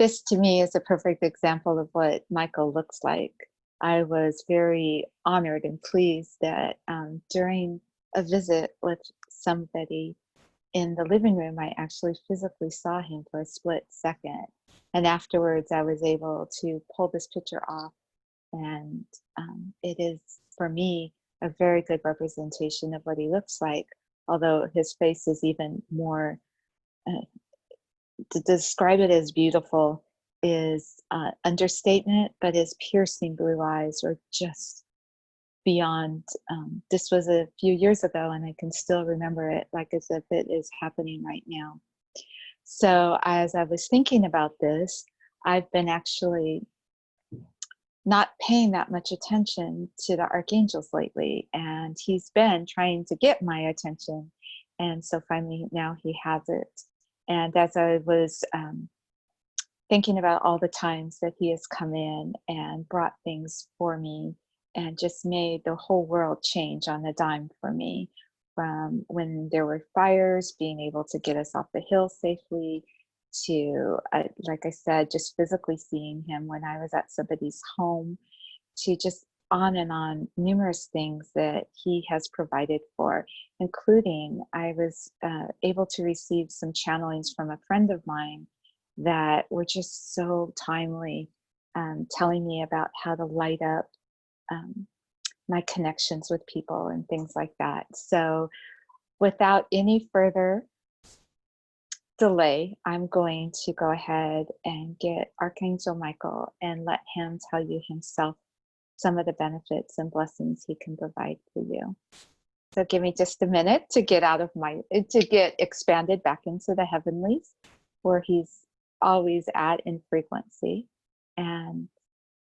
This to me is a perfect example of what Michael looks like. I was very honored and pleased that during a visit with somebody in the living room, I actually physically saw him for a split second. And afterwards, I was able to pull this picture off. And it is, for me, a very good representation of what he looks like, although his face is even more, uh, to describe it as beautiful is understatement, but his piercing blue eyes are just beyond. This was a few years ago, and I can still remember it like as if it is happening right now. So as I was thinking about this, I've been actually not paying that much attention to the archangels lately, and he's been trying to get my attention, and so finally now he has it. And as I was thinking about all the times that he has come in and brought things for me and just made the whole world change on a dime for me, from when there were fires, being able to get us off the hill safely, to, like I said, just physically seeing him when I was at somebody's home, to just on and on, numerous things that he has provided for, including I was able to receive some channelings from a friend of mine that were just so timely, telling me about how to light up my connections with people and things like that. So without any further delay, I'm going to go ahead and get Archangel Michael and let him tell you himself some of the benefits and blessings he can provide for you. So give me just a minute to get to get expanded back into the heavenlies, where he's always at in frequency, and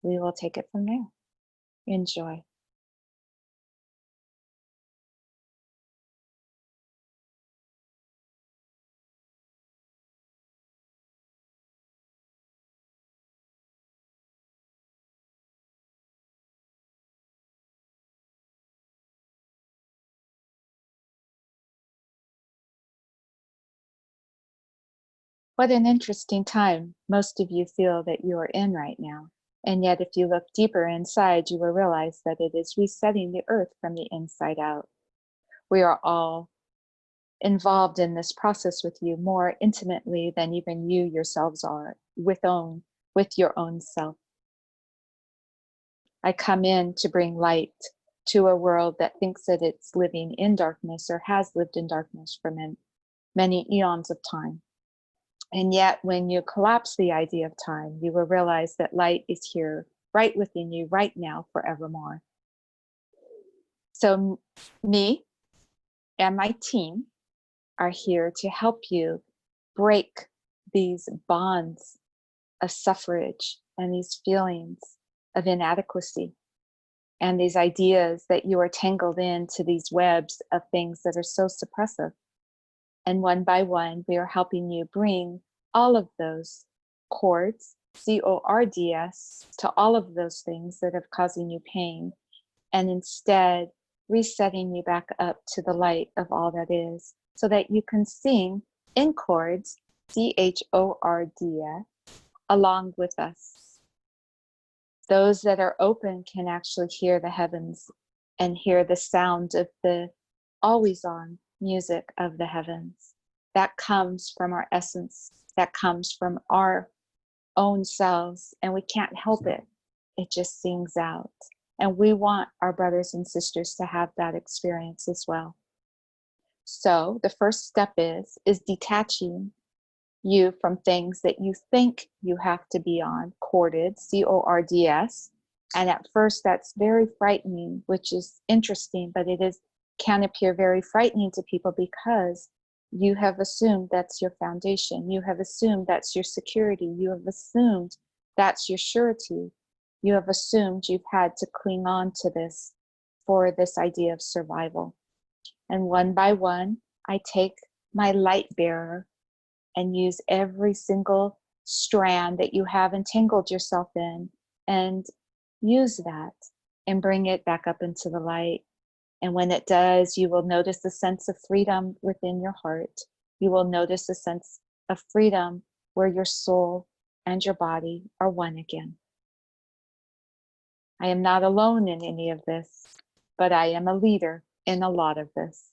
we will take it from there. Enjoy. What an interesting time most of you feel that you are in right now. And yet, if you look deeper inside, you will realize that it is resetting the earth from the inside out. We are all involved in this process with you more intimately than even you yourselves are with your own self. I come in to bring light to a world that thinks that it's living in darkness or has lived in darkness for many eons of time. And yet, when you collapse the idea of time, you will realize that light is here, right within you, right now, forevermore. So me and my team are here to help you break these bonds of suffrage and these feelings of inadequacy and these ideas that you are tangled into these webs of things that are so suppressive. And one by one, we are helping you bring all of those cords, CORDS, to all of those things that are causing you pain, and instead resetting you back up to the light of all that is, so that you can sing in chords, CHORDS, along with us. Those that are open can actually hear the heavens and hear the sound of the always on music of the heavens. That comes from our essence, that comes from our own selves, and we can't help it. It just sings out. And we want our brothers and sisters to have that experience as well. So the first step is detaching you from things that you think you have to be on, corded, CORDS. And at first that's very frightening, which is interesting, but can appear very frightening to people because you have assumed that's your foundation. You have assumed that's your security. You have assumed that's your surety. You have assumed you've had to cling on to this for this idea of survival. And one by one, I take my light bearer and use every single strand that you have entangled yourself in, and use that and bring it back up into the light. And when it does, you will notice a sense of freedom within your heart. You will notice a sense of freedom where your soul and your body are one again. I am not alone in any of this, but I am a leader in a lot of this.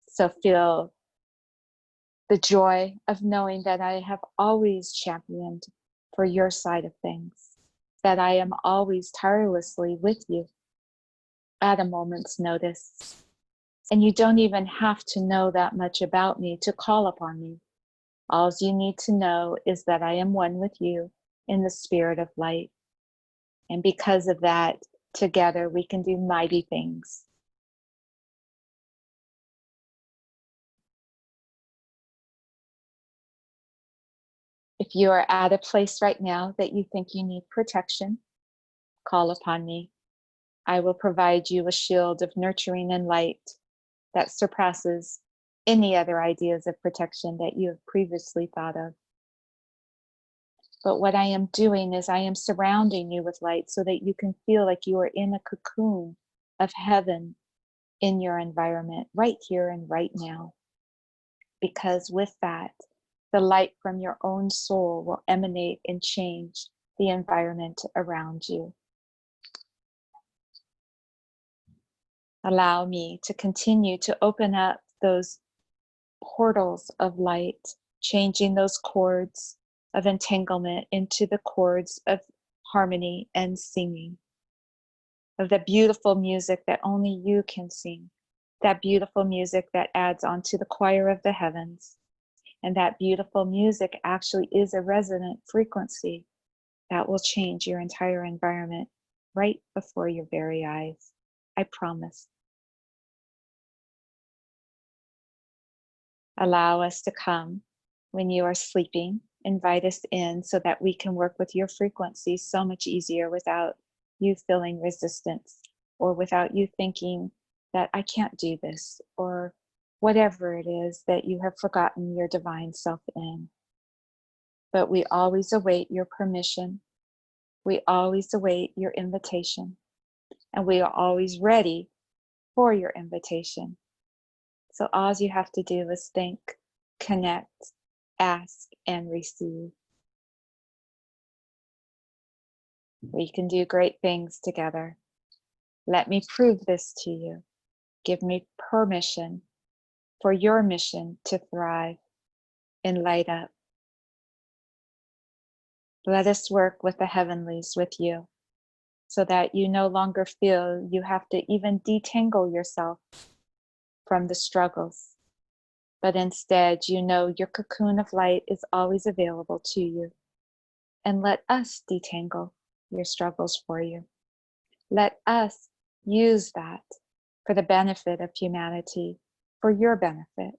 So feel the joy of knowing that I have always championed for your side of things, that I am always tirelessly with you at a moment's notice. And you don't even have to know that much about me to call upon me. All you need to know is that I am one with you in the spirit of light. And because of that, together we can do mighty things. If you are at a place right now that you think you need protection, call upon me. I will provide you a shield of nurturing and light that surpasses any other ideas of protection that you have previously thought of. But what I am doing is I am surrounding you with light so that you can feel like you are in a cocoon of heaven in your environment right here and right now. Because with that, the light from your own soul will emanate and change the environment around you. Allow me to continue to open up those portals of light, changing those cords of entanglement into the chords of harmony and singing, of the beautiful music that only you can sing, that beautiful music that adds onto the choir of the heavens. And that beautiful music actually is a resonant frequency that will change your entire environment right before your very eyes. I promise. Allow us to come when you are sleeping. Invite us in so that we can work with your frequency so much easier without you feeling resistance or without you thinking that I can't do this or whatever it is that you have forgotten your divine self in. But we always await your permission. We always await your invitation. And we are always ready for your invitation. So all you have to do is think, connect, ask, and receive. We can do great things together. Let me prove this to you. Give me permission for your mission to thrive and light up. Let us work with the heavenlies with you so that you no longer feel you have to even detangle yourself from the struggles, but instead you know your cocoon of light is always available to you. And let us detangle your struggles for you. Let us use that for the benefit of humanity, for your benefit.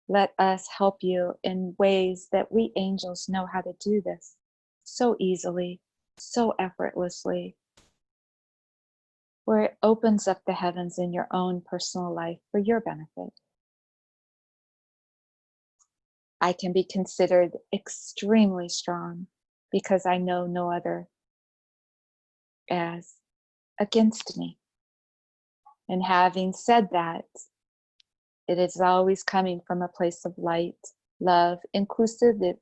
Let us help you in ways that we angels know how to do this so easily, so effortlessly, where it opens up the heavens in your own personal life for your benefit. I can be considered extremely strong because I know no other as against me. And having said that, it is always coming from a place of light, love, inclusivity.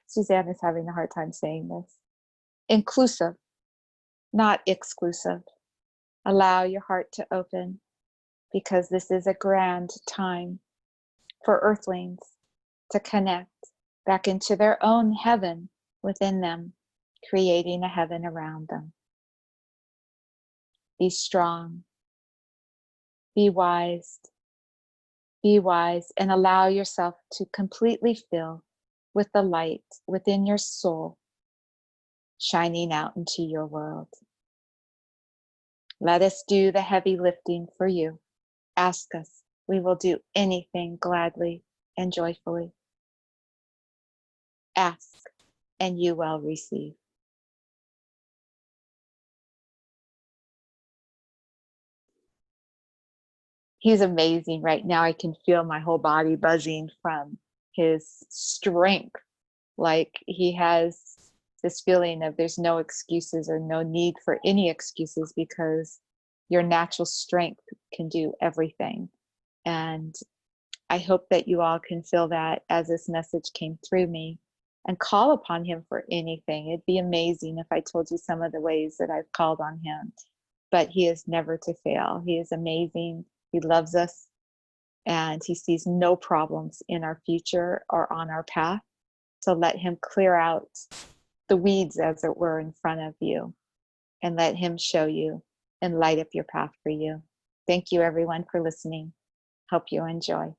Suzanne is having a hard time saying this. Inclusive, not exclusive. Allow your heart to open because this is a grand time for earthlings to connect back into their own heaven within them, creating a heaven around them. Be strong, be wise, and allow yourself to completely fill with the light within your soul, shining out into your world. Let us do the heavy lifting for you. Ask us. We will do anything gladly and joyfully. Ask, and you will receive. He's amazing right now. I can feel my whole body buzzing from his strength. Like he has this feeling of there's no excuses or no need for any excuses because your natural strength can do everything. And I hope that you all can feel that as this message came through me, and call upon him for anything. It'd be amazing if I told you some of the ways that I've called on him, but he is never to fail. He is amazing. He loves us, and he sees no problems in our future or on our path. So let him clear out the weeds, as it were, in front of you, and let him show you and light up your path for you. Thank you, everyone, for listening. Hope you enjoy.